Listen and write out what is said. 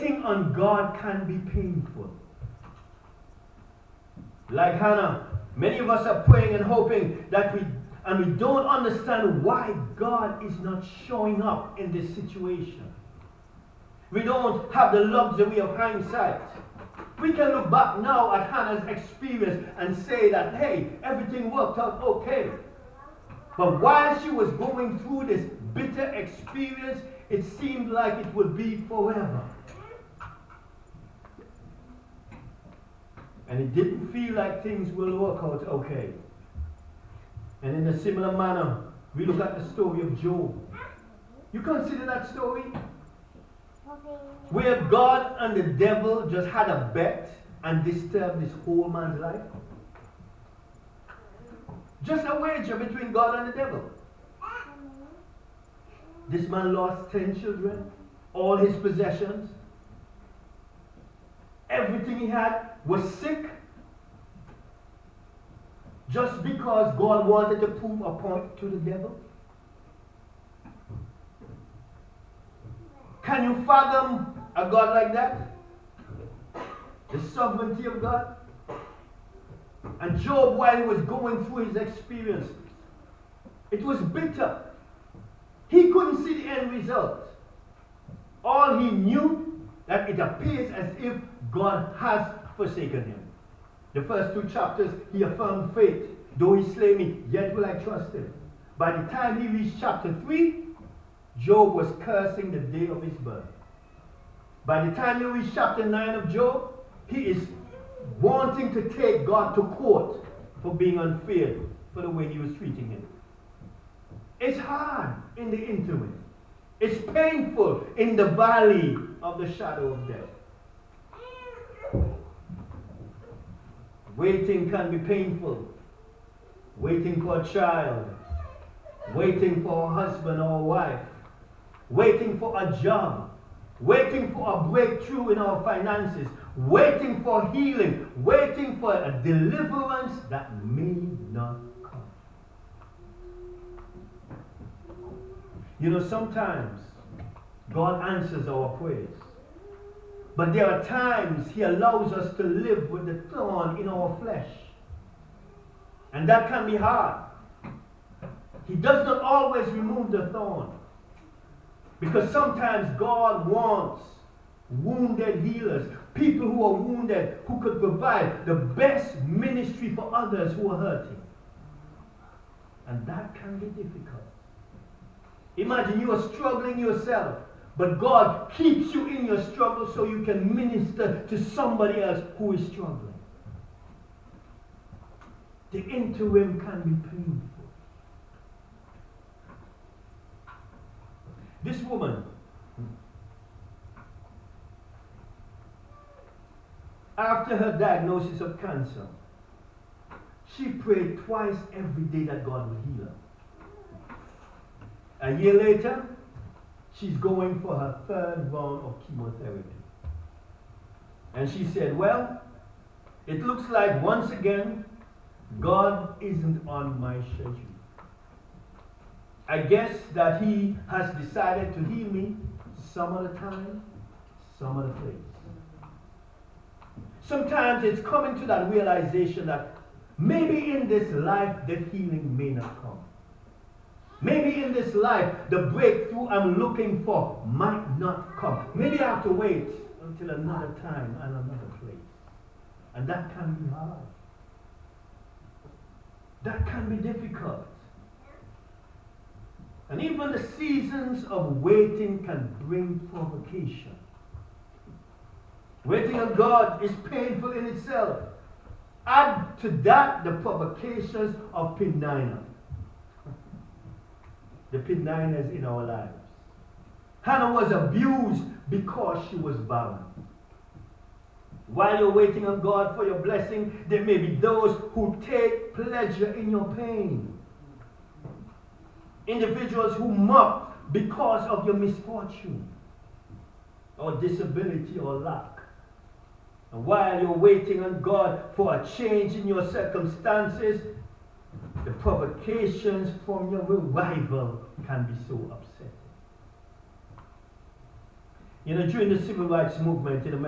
waiting on God can be painful. Like Hannah, many of us are praying and hoping that we don't understand why God is not showing up in this situation. We don't have the luxury of hindsight. We can look back now at Hannah's experience and say that, hey, everything worked out okay. But while she was going through this bitter experience, it seemed like it would be forever. And it didn't feel like things will work out okay. And in a similar manner, we look at the story of Job. You consider that story? Where God and the devil just had a bet and disturbed this whole man's life. Just a wager between God and the devil. This man lost 10 children, all his possessions. Everything he had was sick. Just because God wanted to prove a point to the devil. Can you fathom a God like that? The sovereignty of God. And Job, while he was going through his experiences, it was bitter. He couldn't see the end result. All he knew that it appears as if God has forsaken him. The first 2 chapters, he affirmed faith. Though he slay me, yet will I trust him. By the time he reached chapter 3, Job was cursing the day of his birth. By the time you reach chapter 9 of Job, he is wanting to take God to court for being unfair for the way he was treating him. It's hard in the interim. It's painful in the valley of the shadow of death. Waiting can be painful. Waiting for a child. Waiting for a husband or a wife. Waiting for a job. Waiting for a breakthrough in our finances. Waiting for healing. Waiting for a deliverance that may not come. You know, sometimes God answers our prayers. But there are times He allows us to live with the thorn in our flesh. And that can be hard. He does not always remove the thorn. Because sometimes God wants wounded healers, people who are wounded, who could provide the best ministry for others who are hurting. And that can be difficult. Imagine you are struggling yourself, but God keeps you in your struggle so you can minister to somebody else who is struggling. The interim can be painful. This woman, after her diagnosis of cancer, she prayed twice every day that God would heal her. A year later, she's going for her 3rd round of chemotherapy. And she said, well, it looks like once again, God isn't on my schedule. I guess that He has decided to heal me some other time, some other place. Sometimes it's coming to that realization that maybe in this life the healing may not come. Maybe in this life the breakthrough I'm looking for might not come. Maybe I have to wait until another time and another place. And that can be hard. That can be difficult. And even the seasons of waiting can bring provocation. Waiting on God is painful in itself. Add to that the provocations of Penina. The Peninas in our lives. Hannah was abused because she was barren. While you're waiting on God for your blessing, there may be those who take pleasure in your pain. Individuals who mock because of your misfortune or disability or lack. And while you're waiting on God for a change in your circumstances, the provocations from your revival can be so upsetting. You know, during the civil rights movement in America,